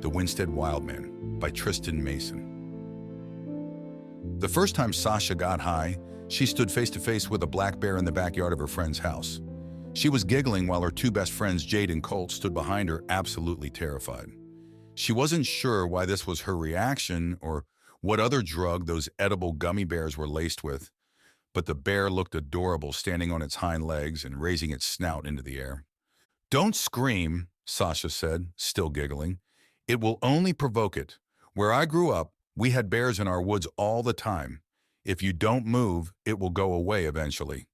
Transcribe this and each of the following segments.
The Winsted Wildman by Tristan Mason. The first time Sasha got high, she stood face to face with a black bear in the backyard of her friend's house. She was giggling while her two best friends, Jade and Colt, stood behind her, absolutely terrified. She wasn't sure why this was her reaction or what other drug those edible gummy bears were laced with, but the bear looked adorable standing on its hind legs and raising its snout into the air. "Don't scream," Sasha said, still giggling. "It will only provoke it. Where I grew up, we had bears in our woods all the time. If you don't move, it will go away eventually."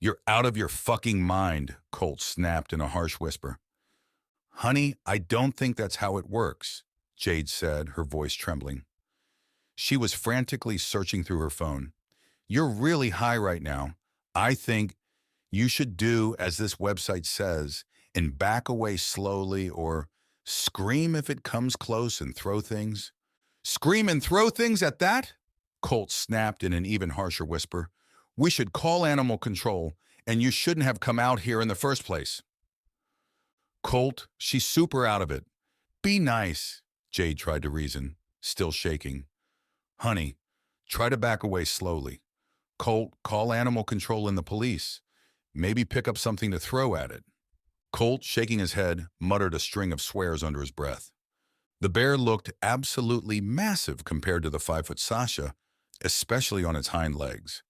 "You're out of your fucking mind," Colt snapped in a harsh whisper. "Honey, I don't think that's how it works," Jade said, her voice trembling. She was frantically searching through her phone. "You're really high right now. I think you should do as this website says and back away slowly or scream if it comes close and throw things." "Scream and throw things at that?" Colt snapped in an even harsher whisper. "We should call animal control, and you shouldn't have come out here in the first place." "Colt, she's super out of it. Be nice," Jade tried to reason, still shaking. "Honey, try to back away slowly. Colt, call animal control and the police. Maybe pick up something to throw at it." Colt, shaking his head, muttered a string of swears under his breath. The bear looked absolutely massive compared to the 5-foot Sasha, especially on its hind legs.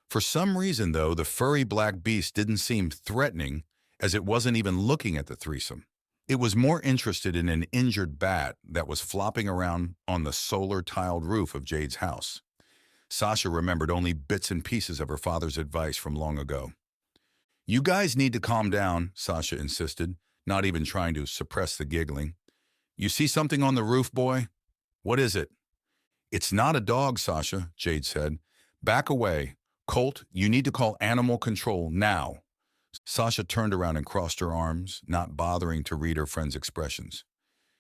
For some reason, though, the furry black beast didn't seem threatening, as it wasn't even looking at the threesome. It was more interested in an injured bat that was flopping around on the solar-tiled roof of Jade's house. Sasha remembered only bits and pieces of her father's advice from long ago. "You guys need to calm down," Sasha insisted, not even trying to suppress the giggling. "You see something on the roof, boy? What is it?" "It's not a dog, Sasha," Jade said. "Back away. Colt, you need to call animal control now." Sasha turned around and crossed her arms, not bothering to read her friend's expressions.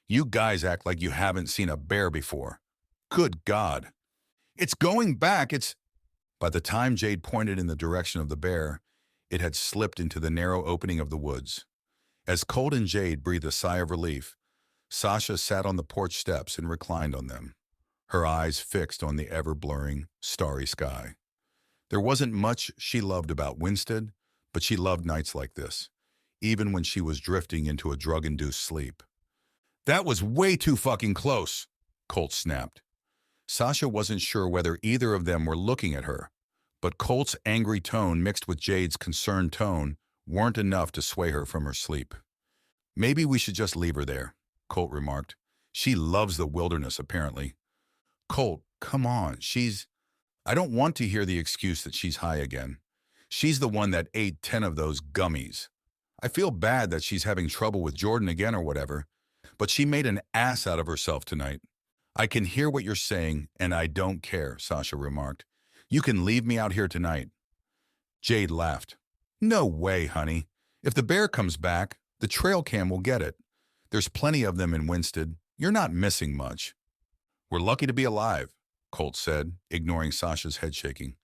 "You guys act like you haven't seen a bear before. Good God. It's going back, it's—" By the time Jade pointed in the direction of the bear, it had slipped into the narrow opening of the woods. As Colt and Jade breathed a sigh of relief, Sasha sat on the porch steps and reclined on them, her eyes fixed on the ever-blurring, starry sky. There wasn't much she loved about Winsted, but she loved nights like this, even when she was drifting into a drug-induced sleep. "That was way too fucking close," Colt snapped. Sasha wasn't sure whether either of them were looking at her, but Colt's angry tone mixed with Jade's concerned tone weren't enough to sway her from her sleep. "Maybe we should just leave her there," Colt remarked. "She loves the wilderness, apparently." "Colt, come on, I don't want to hear the excuse that she's high again. She's the one that ate 10 of those gummies. I feel bad that she's having trouble with Jordan again or whatever, but she made an ass out of herself tonight." "I can hear what you're saying, and I don't care," Sasha remarked. "You can leave me out here tonight." Jade laughed. "No way, honey. If the bear comes back, the trail cam will get it. There's plenty of them in Winsted. You're not missing much." "We're lucky to be alive," Colt said, ignoring Sasha's head shaking.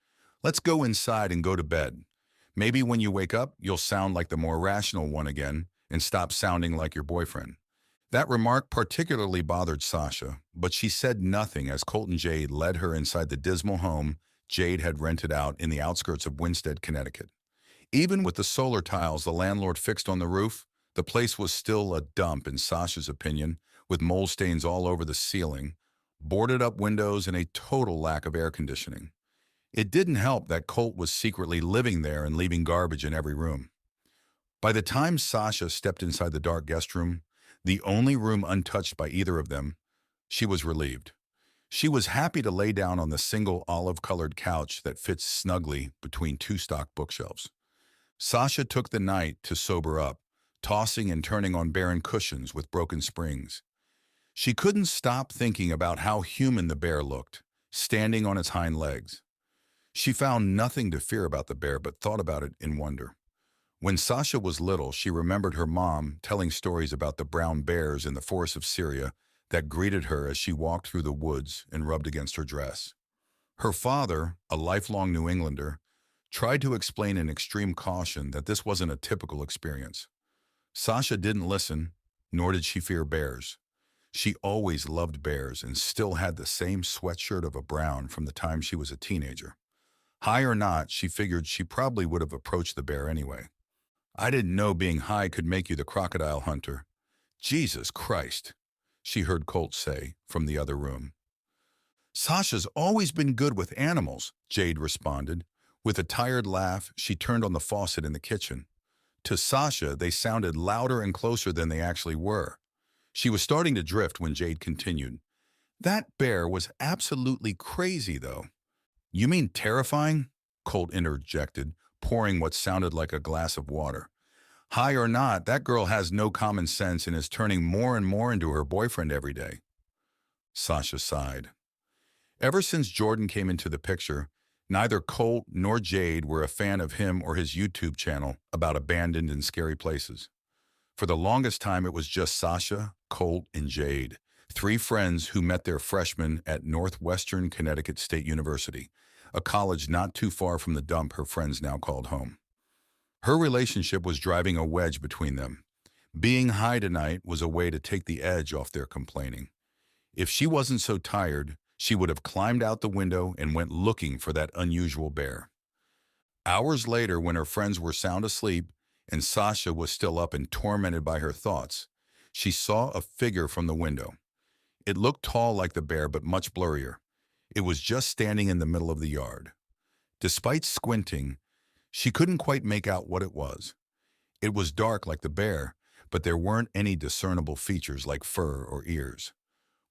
"Let's go inside and go to bed. Maybe when you wake up, you'll sound like the more rational one again and stop sounding like your boyfriend." That remark particularly bothered Sasha, but she said nothing as Colt and Jade led her inside the dismal home Jade had rented out in the outskirts of Winsted, Connecticut. Even with the solar tiles the landlord fixed on the roof, the place was still a dump in Sasha's opinion, with mold stains all over the ceiling, boarded-up windows, and a total lack of air conditioning. It didn't help that Colt was secretly living there and leaving garbage in every room. By the time Sasha stepped inside the dark guest room, the only room untouched by either of them, she was relieved. She was happy to lay down on the single olive-colored couch that fits snugly between two stock bookshelves. Sasha took the night to sober up, tossing and turning on barren cushions with broken springs. She couldn't stop thinking about how human the bear looked, standing on its hind legs. She found nothing to fear about the bear but thought about it in wonder. When Sasha was little, she remembered her mom telling stories about the brown bears in the forests of Syria that greeted her as she walked through the woods and rubbed against her dress. Her father, a lifelong New Englander, tried to explain in extreme caution that this wasn't a typical experience. Sasha didn't listen, nor did she fear bears. She always loved bears and still had the same sweatshirt of a brown from the time she was a teenager. High or not, she figured she probably would have approached the bear anyway. I didn't know being high could make you the crocodile hunter. Jesus Christ, she heard Colt say from the other room. Sasha's always been good with animals, Jade responded. With a tired laugh, she turned on the faucet in the kitchen. To Sasha, they sounded louder and closer than they actually were. She was starting to drift when Jade continued. That bear was absolutely crazy, though. You mean terrifying? Colt interjected, pouring what sounded like a glass of water. High or not, that girl has no common sense and is turning more and more into her boyfriend every day. Sasha sighed. Ever since Jordan came into the picture, neither Colt nor Jade were a fan of him or his YouTube channel about abandoned and scary places. For the longest time, it was just Sasha, Colt, and Jade, three friends who met their freshmen at Northwestern Connecticut State University, a college not too far from the dump her friends now called home. Her relationship was driving a wedge between them. Being high tonight was a way to take the edge off their complaining. If she wasn't so tired, she would have climbed out the window and went looking for that unusual bear. Hours later, when her friends were sound asleep and Sasha was still up and tormented by her thoughts, she saw a figure from the window. It looked tall like the bear, but much blurrier. It was just standing in the middle of the yard. Despite squinting, she couldn't quite make out what it was. It was dark like the bear, but there weren't any discernible features like fur or ears.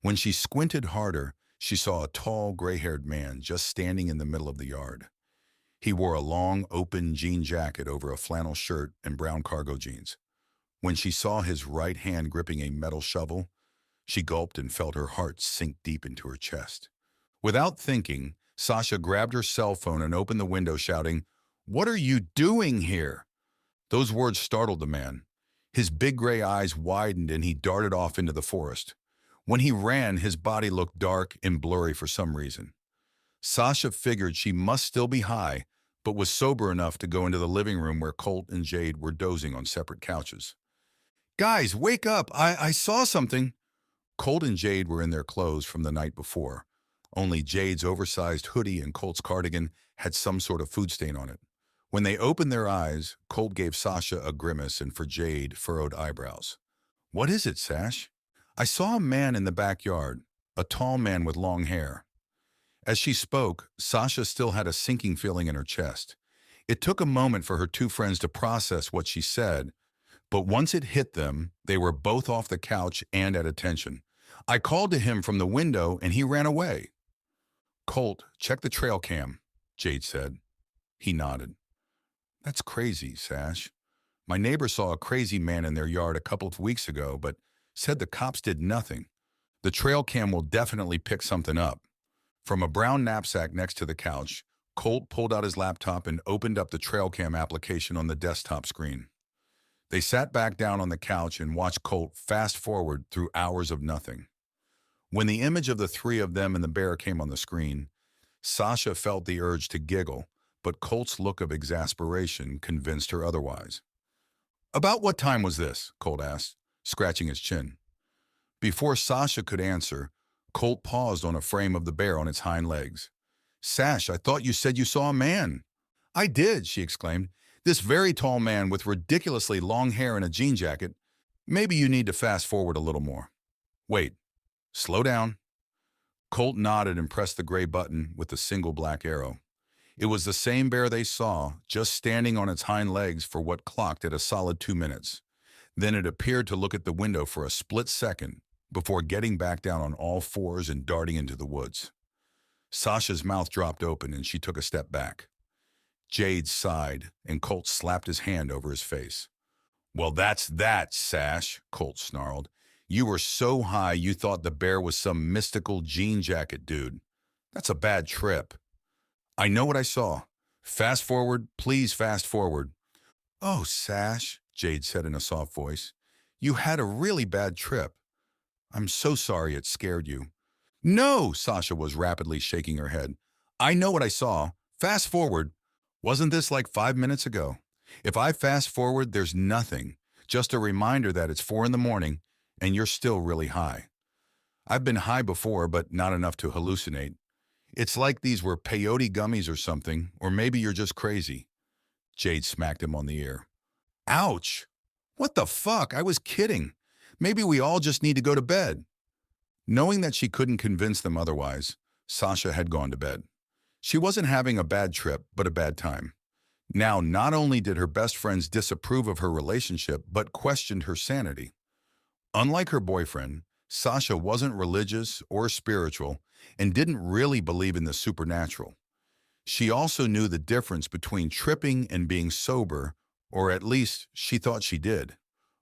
When she squinted harder, she saw a tall, gray-haired man just standing in the middle of the yard. He wore a long, open jean jacket over a flannel shirt and brown cargo jeans. When she saw his right hand gripping a metal shovel, she gulped and felt her heart sink deep into her chest. Without thinking, Sasha grabbed her cell phone and opened the window, shouting, "What are you doing here?" Those words startled the man. His big gray eyes widened and he darted off into the forest. When he ran, his body looked dark and blurry for some reason. Sasha figured she must still be high, but was sober enough to go into the living room where Colt and Jade were dozing on separate couches. "Guys, wake up! I saw something!" Colt and Jade were in their clothes from the night before. Only Jade's oversized hoodie and Colt's cardigan had some sort of food stain on it. When they opened their eyes, Colt gave Sasha a grimace and for Jade, furrowed eyebrows. "What is it, Sash?" "I saw a man in the backyard, a tall man with long hair." As she spoke, Sasha still had a sinking feeling in her chest. It took a moment for her two friends to process what she said, but once it hit them, they were both off the couch and at attention. "I called to him from the window and he ran away." "Colt, check the trail cam," Jade said. He nodded. "That's crazy, Sash. My neighbor saw a crazy man in their yard a couple of weeks ago, but said the cops did nothing. The trail cam will definitely pick something up." From a brown knapsack next to the couch, Colt pulled out his laptop and opened up the trail cam application on the desktop screen. They sat back down on the couch and watched Colt fast forward through hours of nothing. When the image of the three of them and the bear came on the screen, Sasha felt the urge to giggle, but Colt's look of exasperation convinced her otherwise. "About what time was this?" Colt asked, scratching his chin. Before Sasha could answer, Colt paused on a frame of the bear on its hind legs. "Sash, I thought you said you saw a man." "I did," she exclaimed. "This very tall man with ridiculously long hair and a jean jacket. Maybe you need to fast forward a little more." "Wait, slow down." Colt nodded and pressed the gray button with the single black arrow. It was the same bear they saw, just standing on its hind legs for what clocked at a solid 2 minutes. Then it appeared to look at the window for a split second before getting back down on all fours and darting into the woods. Sasha's mouth dropped open and she took a step back. Jade sighed and Colt slapped his hand over his face. "Well, that's that, Sash," Colt snarled. "You were so high you thought the bear was some mystical jean jacket dude. That's a bad trip." "I know what I saw. Fast forward, please fast forward." "Oh, Sash," Jade said in a soft voice. "You had a really bad trip. I'm so sorry it scared you." "No," Sasha was rapidly shaking her head. "I know what I saw. Fast forward. Wasn't this like 5 minutes ago? If I fast forward, there's nothing. Just a reminder that it's 4 in the morning and you're still really high. I've been high before, but not enough to hallucinate. It's like these were peyote gummies or something, or maybe you're just crazy. Jade smacked him on the ear. Ouch! What the fuck? I was kidding. Maybe we all just need to go to bed. Knowing that she couldn't convince them otherwise, Sasha had gone to bed. She wasn't having a bad trip, but a bad time. Now, not only did her best friends disapprove of her relationship, but questioned her sanity. Unlike her boyfriend, Sasha wasn't religious or spiritual and didn't really believe in the supernatural. She also knew the difference between tripping and being sober, or at least she thought she did.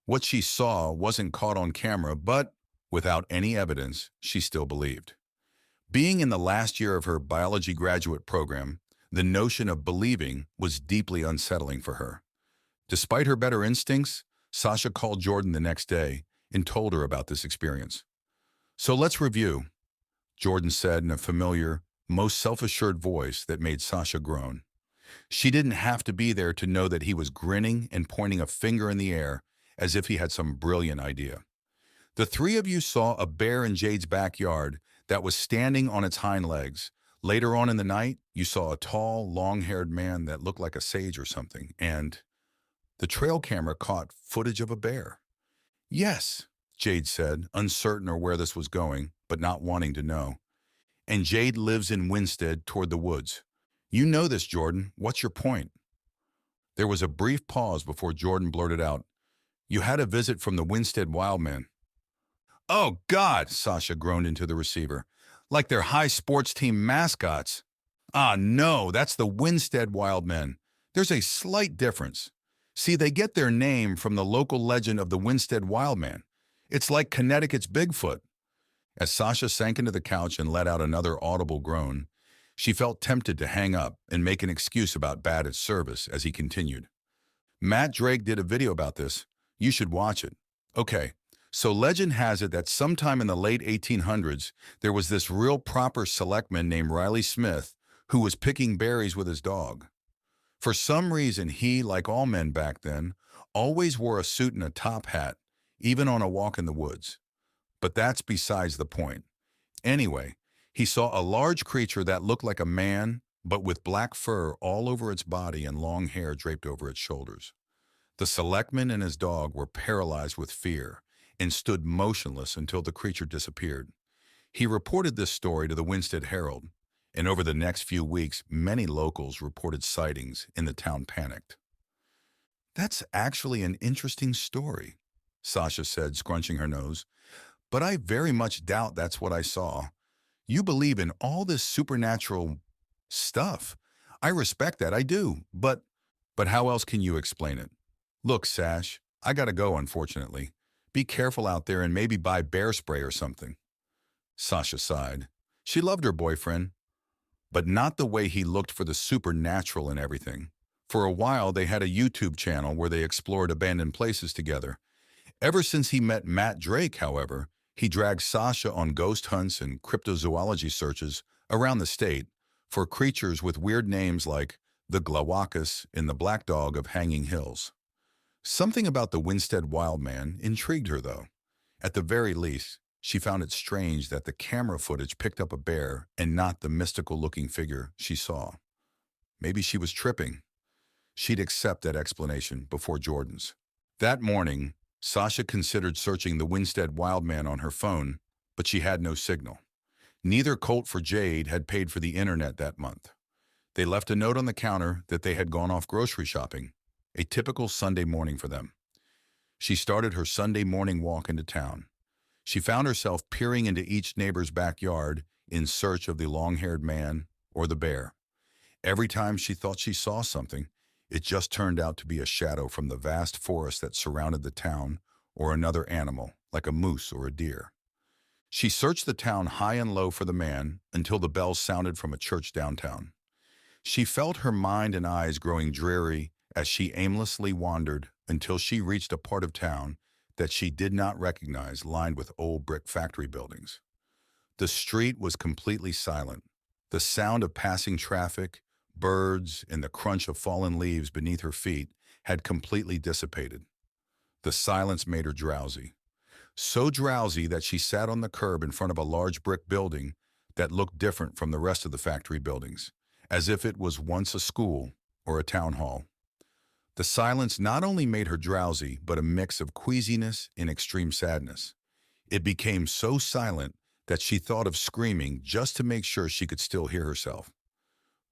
What she saw wasn't caught on camera, but without any evidence, she still believed. Being in the last year of her biology graduate program, the notion of believing was deeply unsettling for her. Despite her better instincts, Sasha called Jordan the next day and told her about this experience. So let's review, Jordan said in a familiar, most self-assured voice that made Sasha groan. She didn't have to be there to know that he was grinning and pointing a finger in the air as if he had some brilliant idea. The three of you saw a bear in Jade's backyard that was standing on its hind legs. Later on in the night, you saw a tall, long-haired man that looked like a sage or something, and the trail camera caught footage of a bear. Yes, Jade said, uncertain of where this was going, but not wanting to know. And Jade lives in Winsted toward the woods. You know this, Jordan. What's your point? There was a brief pause before Jordan blurted out, You had a visit from the Winsted Wildman. Oh, God, Sasha groaned into the receiver. Like they're high sports team mascots. Ah, no, that's the Winsted Wildmen. There's a slight difference. See, they get their name from the local legend of the Winsted Wildman. It's like Connecticut's Bigfoot. As Sasha sank into the couch and let out another audible groan, she felt tempted to hang up and make an excuse about bad at service as he continued. Matt Drake did a video about this. You should watch it. Okay, so legend has it that sometime in the late 1800s, there was this real proper selectman named Riley Smith who was picking berries with his dog. For some reason, he, like all men back then, always wore a suit and a top hat, even on a walk in the woods. But that's besides the point. Anyway, he saw a large creature that looked like a man, but with black fur all over its body and long hair draped over its shoulders. The selectman and his dog were paralyzed with fear and stood motionless until the creature disappeared. He reported this story to the Winsted Herald, and over the next few weeks, many locals reported sightings and the town panicked. That's actually an interesting story, Sasha said, scrunching her nose, but I very much doubt that's what I saw. You believe in all this supernatural stuff. I respect that, I do, but how else can you explain it? Look, Sash, I gotta go, unfortunately. Be careful out there and maybe buy bear spray or something. Sasha sighed. She loved her boyfriend, but not the way he looked for the supernatural in everything. For a while, they had a YouTube channel where they explored abandoned places together. Ever since he met Matt Drake, however, he dragged Sasha on ghost hunts and cryptozoology searches around the state for creatures with weird names like the Glawacus and the Black Dog of Hanging Hills. Something about the Winsted Wildman intrigued her, though. At the very least, she found it strange that the camera footage picked up a bear and not the mystical-looking figure she saw. Maybe she was tripping. She'd accept that explanation before Jordan's. That morning, Sasha considered searching the Winsted Wildman on her phone, but she had no signal. Neither Colt for Jade had paid for the internet that month. They left a note on the counter that they had gone off grocery shopping, a typical Sunday morning for them. She started her Sunday morning walk into town. She found herself peering into each neighbor's backyard in search of the long-haired man or the bear. Every time she thought she saw something, it just turned out to be a shadow from the vast forest that surrounded the town or another animal, like a moose or a deer. She searched the town high and low for the man until the bells sounded from a church downtown. She felt her mind and eyes growing dreary as she aimlessly wandered until she reached a part of town that she did not recognize, lined with old brick factory buildings. The street was completely silent. The sound of passing traffic, birds, and the crunch of fallen leaves beneath her feet had completely dissipated. The silence made her drowsy. so drowsy that she sat on the curb in front of a large brick building that looked different from the rest of the factory buildings, as if it was once a school or a town hall. The silence not only made her drowsy, but a mix of queasiness and extreme sadness. It became so silent that she thought of screaming just to make sure she could still hear herself.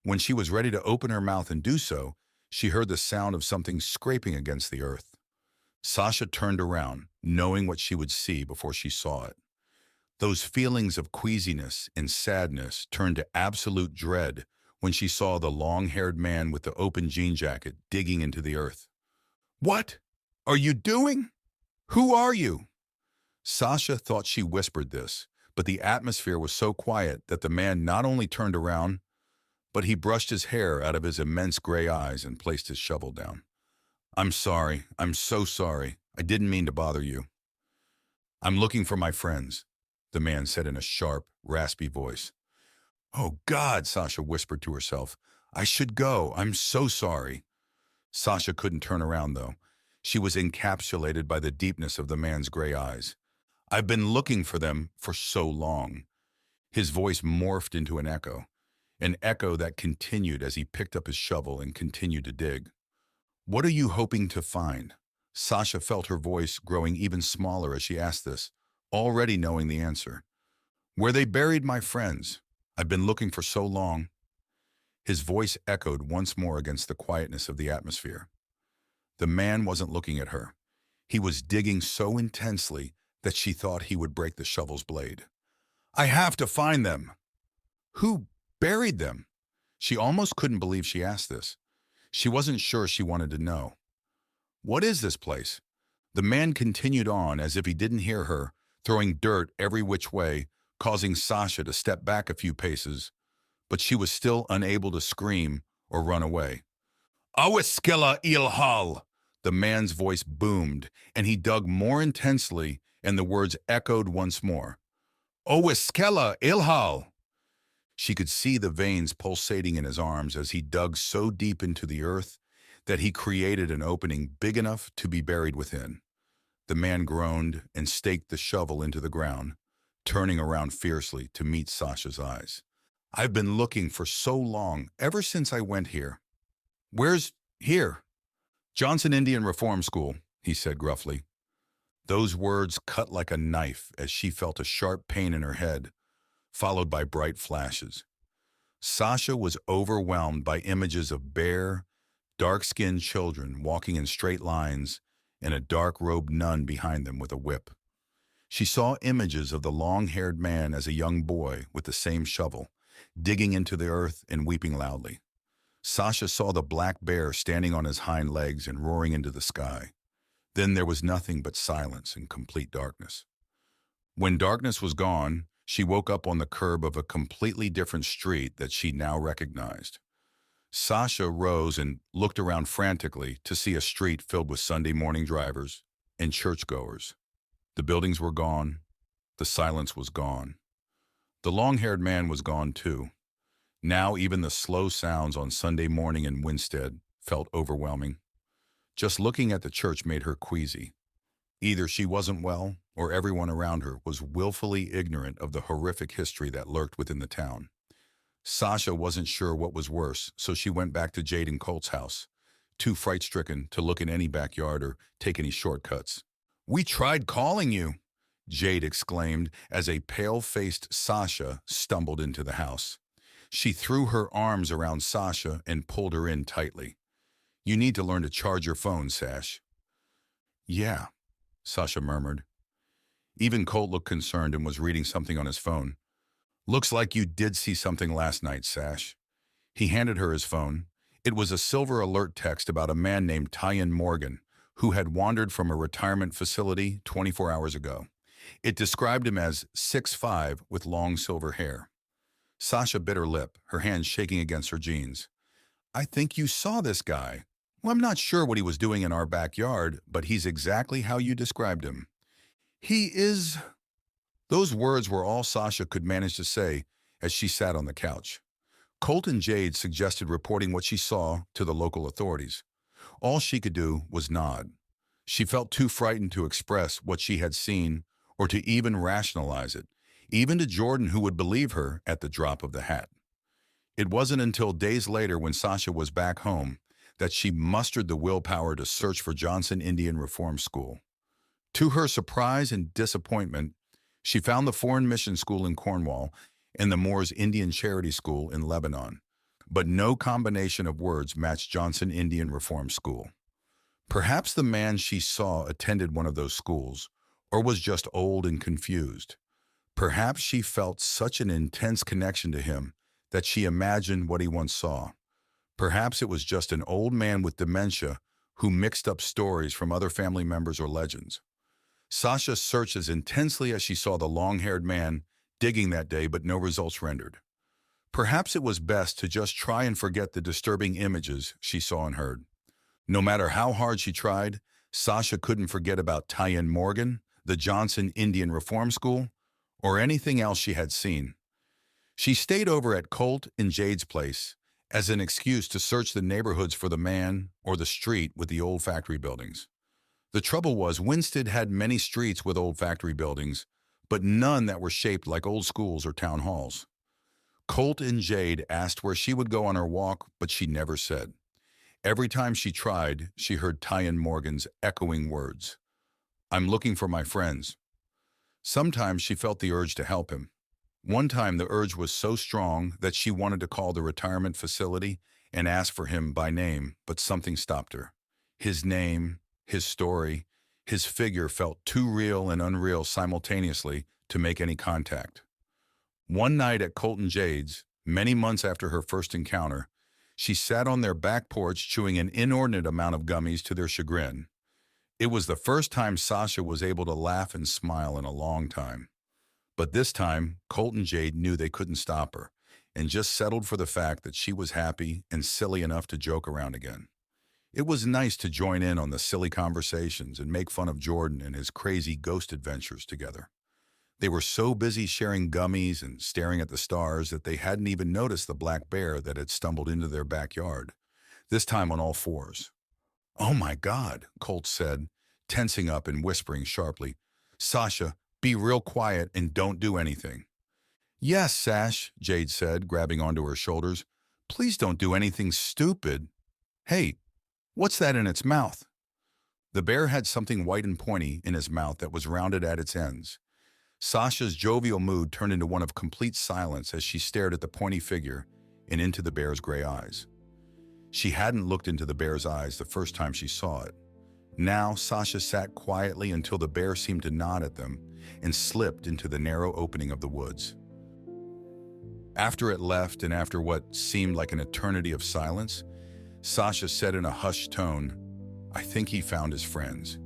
When she was ready to open her mouth and do so, she heard the sound of something scraping against the earth. Sasha turned around, knowing what she would see before she saw it. Those feelings of queasiness and sadness turned to absolute dread when she saw the long-haired man with the open jean jacket digging into the earth. "What are you doing? Who are you?" Sasha thought she whispered this, but the atmosphere was so quiet that the man not only turned around, but he brushed his hair out of his immense gray eyes and placed his shovel down. "I'm sorry. I'm so sorry. I didn't mean to bother you." "I'm looking for my friends," the man said in a sharp, raspy voice. "Oh, God," Sasha whispered to herself. "I should go. I'm so sorry." Sasha couldn't turn around, though. She was encapsulated by the deepness of the man's gray eyes. "I've been looking for them for so long." His voice morphed into an echo that continued as he picked up his shovel and continued to dig. "What are you hoping to find?" Sasha felt her voice growing even smaller as she asked this, already knowing the answer. "Where they buried my friends. I've been looking for so long." His voice echoed once more against the quietness of the atmosphere. The man wasn't looking at her. He was digging so intensely that she thought he would break the shovel's blade. "I have to find them." "Who buried them?" She almost couldn't believe she asked this. She wasn't sure she wanted to know. "What is this place?" The man continued on as if he didn't hear her, throwing dirt every which way, causing Sasha to step back a few paces, but she was still unable to scream or run away. "Awiskella ilhal!" The man's voice boomed, and he dug more intensely, and the words echoed once more. "Awiskella ilhal!" She could see the veins pulsating in his arms as he dug so deep into the earth that he created an opening big enough to be buried within. The man groaned and staked the shovel into the ground, turning around fiercely to meet Sasha's eyes. "I've been looking for so long, ever since I went here." "Where's here?" "Johnson Indian Reform School," he said gruffly. Those words cut like a knife as she felt a sharp pain in her head, followed by bright flashes. Sasha was overwhelmed by images of bare, dark-skinned children walking in straight lines and a dark-robed nun behind them with a whip. She saw images of the long-haired man as a young boy with the same shovel, digging into the earth and weeping loudly. Sasha saw the black bear standing on his hind legs and roaring into the sky. Then there was nothing but silence and complete darkness. When darkness was gone, she woke up on the curb of a completely different street that she now recognized. Sasha rose and looked around frantically to see a street filled with Sunday morning drivers and churchgoers. The buildings were gone. The silence was gone. The long-haired man was gone too. Now even the slow sounds on Sunday morning in Winsted felt overwhelming. Just looking at the church made her queasy. Either she wasn't well, or everyone around her was willfully ignorant of the horrific history that lurked within the town. Sasha wasn't sure what was worse, so she went back to Jade and Colt's house, too fright-stricken to look in any backyard or take any shortcuts. "We tried calling you," Jade exclaimed as a pale-faced Sasha stumbled into the house. She threw her arms around Sasha and pulled her in tightly. "You need to learn to charge your phone, Sash." "Yeah," Sasha murmured. Even Colt looked concerned and was reading something on his phone. "Looks like you did see something last night, Sash." He handed her his phone. It was a silver alert text about a man named Tyan Morgan, who had wandered from a retirement facility 24 hours ago. It described him as 6'5" with long silver hair. Sasha bit her lip, her hands shaking against her jeans. "I think you saw this guy. Well, I'm not sure what he was doing in our backyard, but he's exactly how you described him. He is—" Those words were all Sasha could manage to say as she sat on the couch. Colt and Jade suggested reporting what she saw to the local authorities. All she could do was nod. She felt too frightened to express what she had seen or to even rationalize it, even to Jordan, who would believe her at the drop of the hat. It wasn't until days later, when Sasha was back home, that she mustered the willpower to search for Johnson Indian Reform School. To her surprise and disappointment, she found the Foreign Mission School in Cornwall and the Moores Indian Charity School in Lebanon. But no combination of words matched Johnson Indian Reform School. Perhaps the man she saw attended one of those schools, or was just old and confused. Perhaps she felt such an intense connection to him that she imagined what he once saw. Perhaps it was just an old man with dementia who mixed up stories from other family members or legends. Sasha searched as intensely as she saw the long-haired man digging that day, but no results rendered. Perhaps it was best to just try and forget the disturbing images she saw and heard. No matter how hard she tried, Sasha couldn't forget about Tyann Morgan, the Johnson Indian Reform School, or anything else she had seen. She stayed over at Colt and Jade's place as an excuse to search the neighborhoods for the man or the street with the old factory buildings. The trouble was, Winsted had many streets with old factory buildings, but none that were shaped like old schools or town halls. Colt and Jade asked where she would go on her walk, but she never said. Every time she tried, she heard Tyann Morgan's echoing words, "I'm looking for my friends." Sometimes she felt the urge to help him. One time the urge was so strong that she wanted to call the retirement facility and ask for him by name, but something stopped her. His name, his story, his figure felt too real and unreal simultaneously to make any contact. One night at Colton Jade's, many months after her first encounter, she sat on their back porch chewing an inordinate amount of gummies to their chagrin. It was the first time Sasha was able to laugh and smile in a long time. But this time, Colt and Jade knew they couldn't stop her, and just settled for the fact that she was happy and silly enough to joke around again. It was nice to join in on the silly conversations and make fun of Jordan and his crazy ghost adventures together. They were so busy sharing gummies and staring at the stars that they hadn't even noticed the black bear that had stumbled into their backyard, this time on all fours. "Oh my God," Colt said, tensing up and whispering sharply, "Sasha, be real quiet and don't do anything." "Yes, Sash," Jade said, grabbing onto her shoulders. "Please don't do anything stupid." "Hey, what's that in its mouth?" The bear had something white and pointy in his mouth that was rounded at its ends. Sasha's jovial mood turned into one of complete silence as she stared at the pointy figure and into the bear's gray eyes. She hadn't looked into the bear's eyes the first time she saw it. Now, Sasha sat quietly until the bear seemed to nod at them and slipped into the narrow opening of the woods. After it left, and after what seemed like an eternity of silence, Sasha said in a hushed tone, "I think he found his friends."